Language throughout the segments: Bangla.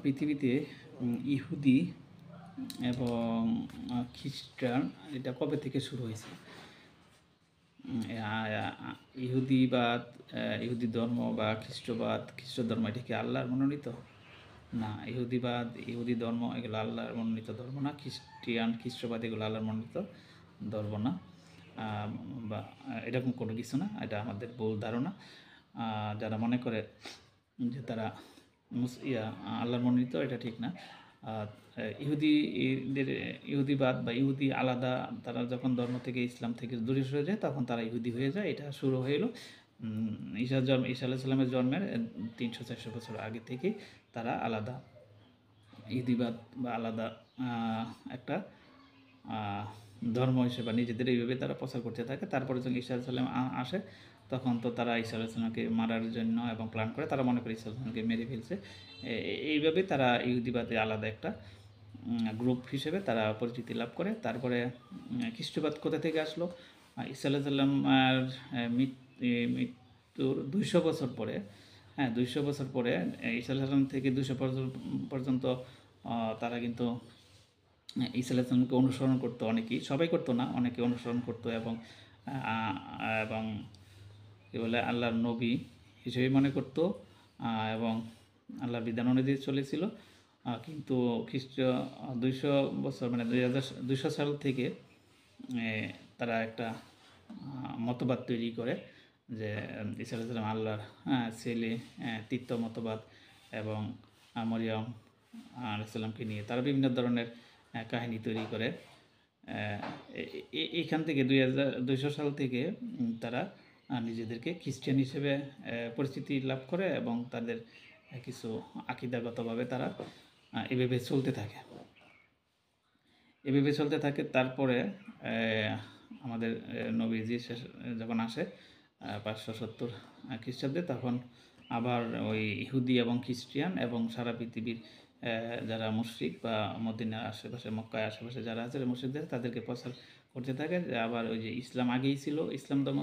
পৃথিবীতে ইহুদি এবং খ্রিস্টান এটা কবে থেকে শুরু হয়েছে? ইহুদিবাদ, ইহুদি ধর্ম বা খ্রিস্টবাদ, খ্রিস্ট ধর্ম এটা কি আল্লাহর মনোনীত? না, ইহুদিবাদ, ইহুদি ধর্ম এগুলো আল্লাহর মনোনীত ধর্ম না। খ্রিস্টবাদ এগুলো আল্লাহর মনোনীত ধর্ম না। বা এরকম কোনো কিছু না, এটা আমাদের ভুল ধারণা। যারা মনে করে যে তারা আল্লাহর মনোনীত, এটা ঠিক না। ইহুদিদের ইহুদিবাদ বা ইহুদি আলাদা, তারা যখন ধর্ম থেকে ইসলাম থেকে দূরে সরে যায় তখন তারা ইহুদি হয়ে যায়। এটা শুরু হলো ঈসা আলাইহিস সালামের জন্মের 300-400 বছর আগে থেকে তারা আলাদা ইহুদিবাদ বা আলাদা একটা ধর্ম হিসেবে নিজেদের এইভাবে তারা প্রচার করতে থাকে। তারপরে যখন ঈসা আলাইহিস সালাম আসে তখন তো তারা ঈসা আলাইহিস সালামকে মারার জন্য এবং প্ল্যান করে, তারা মনে করে ঈসা আলাইহিস সালামকে মেরে ফেলছে। এইভাবে তারা ইহুদিবাদে আলাদা একটা গ্রুপ হিসেবে তারা পরিচিতি লাভ করে। তারপরে খ্রিস্টবাদ কোথা থেকে আসলো? ঈসা আলাইহিস সালামের মৃত্যুর 200 বছর পরে, 200 বছর পরে ঈসা আলাইহিস সালাম থেকে 200 পর্যন্ত তারা কিন্তু ঈসা আলাইহিস সালামকে অনুসরণ করতো অনেকেই, সবাই করতো না, অনেকে অনুসরণ করতো এবং এবং কী বলে আল্লাহর নবী হিসেবে মনে করতো এবং আল্লাহর বিধান অনুযায়ী চলেছিল। কিন্তু খ্রিস্ট 200 বছর মানে 200 সাল থেকে তারা একটা মতবাদ তৈরি করে যে ঈসা আলাইহিস সালাম আল্লাহর ছেলে, তৃতীয় মতবাদ এবং মরিয়ম আলাইহিস সালামকে নিয়ে তারা বিভিন্ন ধরনের কাহিনী তৈরি করে। এইখান থেকে 200 সাল থেকে তারা নিজেদেরকে খ্রিস্টান হিসেবে পরিচিতি লাভ করে এবং তাদের কিছু আকীদাগতভাবে তারা এভাবে চলতে থাকে। তারপরে আমাদের নবীজি যখন আসে 570 খ্রিস্টাব্দে, তখন আবার ওই ইহুদি এবং খ্রিস্টিয়ান এবং সারা পৃথিবীর যারা মুশরিক বা মদিনার আশেপাশে, মক্কায় আশেপাশে যারা আছে মুশরিকদের, তাদেরকে প্রচার করতে থাকে যে আবার ওই যে ইসলাম আগেই ছিল, ইসলাম ধর্ম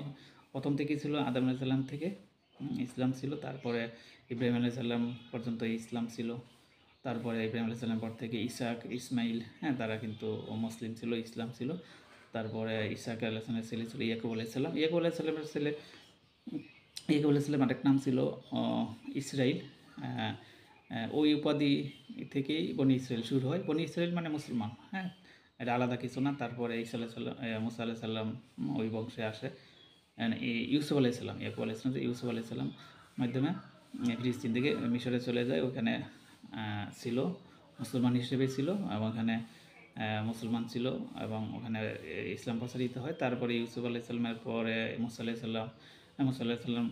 প্রথম থেকেই ছিল, আদম আলাইহিস সালাম থেকে ইসলাম ছিল। তারপরে ইব্রাহিম আলাইহিস সালাম পর্যন্ত ইসলাম ছিল। তারপরে ইব্রাহিম আলাইহিস সালামের পর থেকে ইসহাক, ইসমাইল, তারা কিন্তু মুসলিম ছিল, ইসলাম ছিল। তারপরে ইসহাক আলাইহিস সালামের ছেলে ছিল ইয়াকুব আলাইহিস সালাম। ইয়াকুব আলাইহিস সালামের ছেলে ইয়াকুব আলাইহিস সালামের আরেক নাম ছিল ইসরাইল। ওই উপাধি থেকেই বনি ইসরাইল শুরু হয়। বনি ইসরাইল মানে মুসলমান, এটা আলাদা কিছু না। তারপরে ঈসা আলাইহিস সালাম, মুসা আলাইহিস সালাম ওই বংশে আসে। ইউসুফ আলাইহিস সালাম, ইয়াকুব আলাইহিস সালাম ইউসুফ আলাইহিস সালাম মাধ্যমে ফিলিস্তিন থেকে মিশরে চলে যায়, ওখানে ছিল মুসলমান হিসেবে ছিল এবং ওখানে মুসলমান ছিল এবং ওখানে ইসলাম প্রচারিত হয়। তারপরে ইউসুফ আলাইহিস সালামের পরে মুসা আলাইহিস সালাম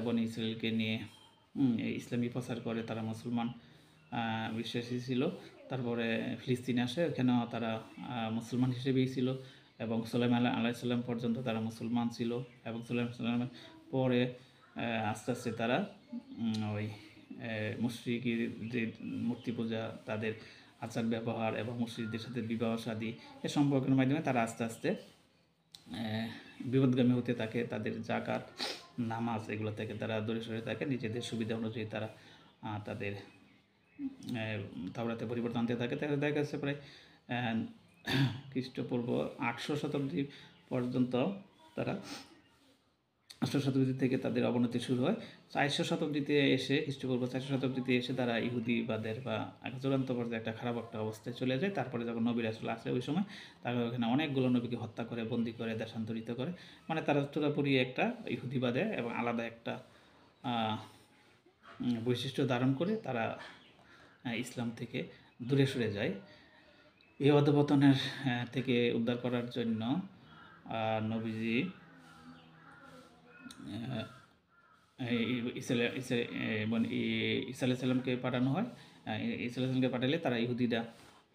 বনি ইসরাইলকে নিয়ে ইসলামী প্রচার করে, তারা মুসলমান বিশ্বাসী ছিল। তারপরে ফিলিস্তিনে আসে, ওখানেও তারা মুসলমান হিসেবেই ছিল এবং সুলাইমান আলাইহিস সালাম পর্যন্ত তারা মুসলমান ছিল এবং সুলাইমান সালামের পরে আস্তে আস্তে তারা ওই মুশরিকের যে মূর্তি পূজা, তাদের আচার ব্যবহার এবং মুশরিকদের সাথে বিবাহ শাদী, এ সম্পর্কের মাধ্যমে তারা আস্তে আস্তে বিপদগামী হতে থাকে। তাদের জাকাত, নামাজ এগুলো থেকে তারা দূরে সরে থাকে। নিজেদের সুবিধা অনুযায়ী তারা তাদের তাওরাতে পরিবর্তন আনতে থাকে। তাদের দেখা যাচ্ছে প্রায় খ্রিস্টপূর্ব 800 শতাব্দী পর্যন্ত তারা 800 শতাব্দী থেকে তাদের অবনতি শুরু হয়। 400 শতাব্দীতে এসে, খ্রিস্টপূর্ব 400 শতাব্দীতে এসে তারা ইহুদিবাদের বা চূড়ান্ত পর্যায়ে একটা খারাপ একটা অবস্থায় চলে যায়। তারপরে যখন নবী রাসূল আসে ওই সময় তারা ওখানে অনেকগুলো নবীকে হত্যা করে, বন্দী করে, দেশান্তরিত করে। মানে তারা পুরোপুরি একটা ইহুদিবাদে এবং আলাদা একটা বৈশিষ্ট্য ধারণ করে তারা ইসলাম থেকে দূরে সরে যায়। এই অধঃপতনের থেকে উদ্ধার করার জন্য নবীজি ঈসা আলাইহিস সালামকে পাঠানো হয়। ঈসা আলাইহিস সালামকে পাঠালে তারা ইহুদিরা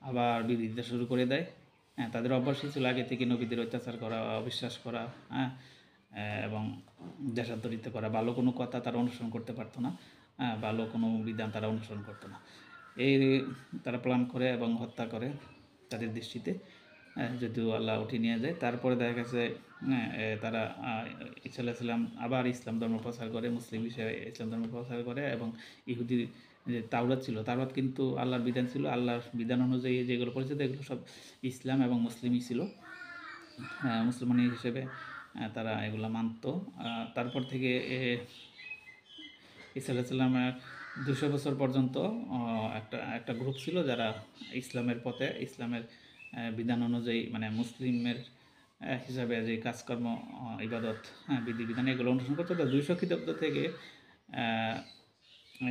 আবার বিরোধিতা শুরু করে দেয়। তাদের অভ্যাসই ছিল আগে থেকে নবীদের অত্যাচার করা, অবিশ্বাস করা, এবং দেশান্তরিত করা। ভালো কোনো কথা তারা অনুসরণ করতে পারতো না, ভালো কোনো বিধান তারা অনুসরণ করতো না। এই তারা প্ল্যান করে এবং হত্যা করে তাদের দৃষ্টিতে, যদিও আল্লাহ উঠিয়ে নিয়ে যায়। তারপরে দেখা গেছে তারা ঈসা আলাইহিস সালাম আবার ইসলাম ধর্ম প্রচার করে, মুসলিম হিসেবে ইসলাম ধর্ম প্রচার করে এবং ইহুদি যে তাওরাত ছিল, তাওরাত কিন্তু আল্লাহর বিধান ছিল, আল্লাহর বিধান অনুযায়ী যেগুলো পরিচিত এগুলো সব ইসলাম এবং মুসলিমই ছিল। মুসলমান হিসেবে তারা এগুলো মানত। তারপর থেকে ঈসা আলাইসাল্লামের 200 বছর পর্যন্ত একটা একটা গ্রুপ ছিল যারা ইসলামের পথে, ইসলামের বিধান অনুযায়ী মানে মুসলিমের হিসাবে যে কাজকর্ম, ইবাদত, বিধিবিধান এগুলো অনুসরণ করতো। তো 200 খ্রিস্টাব্দ থেকে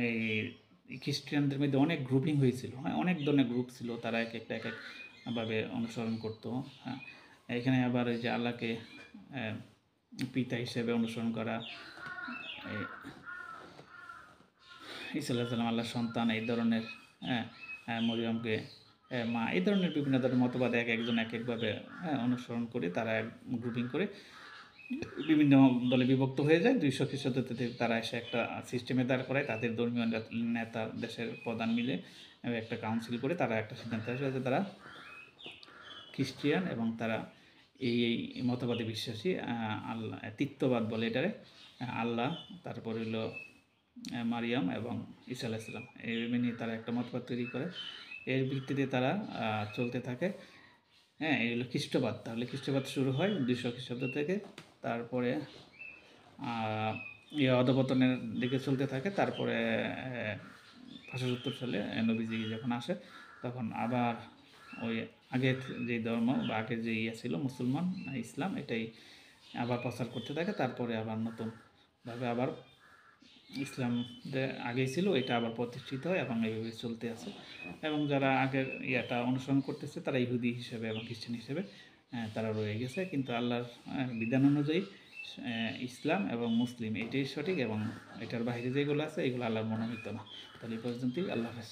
এই খ্রিস্টানদের মধ্যে অনেক গ্রুপিং হয়েছিল, অনেক ধরনের গ্রুপ ছিল, তারা এক একটা এক একভাবে অনুসরণ করতো। এখানে আবার এই যে আল্লাহকে পিতা হিসেবে অনুসরণ করা, ঈসা আলাইহিস সালাম আল্লাহর সন্তান, এই ধরনের মরিয়মকে মা, এই ধরনের বিভিন্ন ধরনের মতবাদ এক একজন এক একভাবে অনুসরণ করে তারা গ্রুপিং করে বিভিন্ন দলে বিভক্ত হয়ে যায়। 200 খ্রিস্টাব্দ থেকে তারা এসে একটা সিস্টেমে দাঁড় করায়, তাদের ধর্মীয় নেতা, দেশের প্রধান মিলে একটা কাউন্সিল করে তারা একটা সিদ্ধান্ত আসে যে তারা খ্রিস্টিয়ান এবং তারা এই এই মতবাদে বিশ্বাসী। আল্লাহ তৃত্ববাদ বলে এটারে, আল্লাহ, তারপর হলো মারিয়াম এবং ঈসা আলাইহিস সালাম, এই নিয়ে তারা একটা মতবাদ তৈরি করে। এর ভিত্তিতে তারা চলতে থাকে। এই হলো খ্রিস্টবাদ। তাহলে খ্রিস্টবাদ শুরু হয় 200 খ্রিস্টাব্দ থেকে, তারপরে অধপতনের দিকে চলতে থাকে। তারপরে 570 সালে নবীজি যখন আসে তখন আবার ওই আগের যে ধর্ম বা আগের যে ছিল মুসলমান, ইসলাম, এটাই আবার প্রচার করতে থাকে। তারপরে আবার নতুনভাবে আবার ইসলাম যে আগেই ছিল এটা আবার প্রতিষ্ঠিত হয় এবং এইভাবে চলতে আছে। এবং যারা আগের অনুসরণ করতেছে তারা ইহুদি হিসেবে এবং খ্রিস্টান হিসেবে তারা রয়ে গেছে। কিন্তু আল্লাহর বিধান অনুযায়ী ইসলাম এবং মুসলিম এটাই সঠিক, এবং এটার বাইরে যেগুলো আছে এগুলো আল্লাহর মনোনীত না। তাহলে এই পর্যন্তই। আল্লাহ হাফেজ।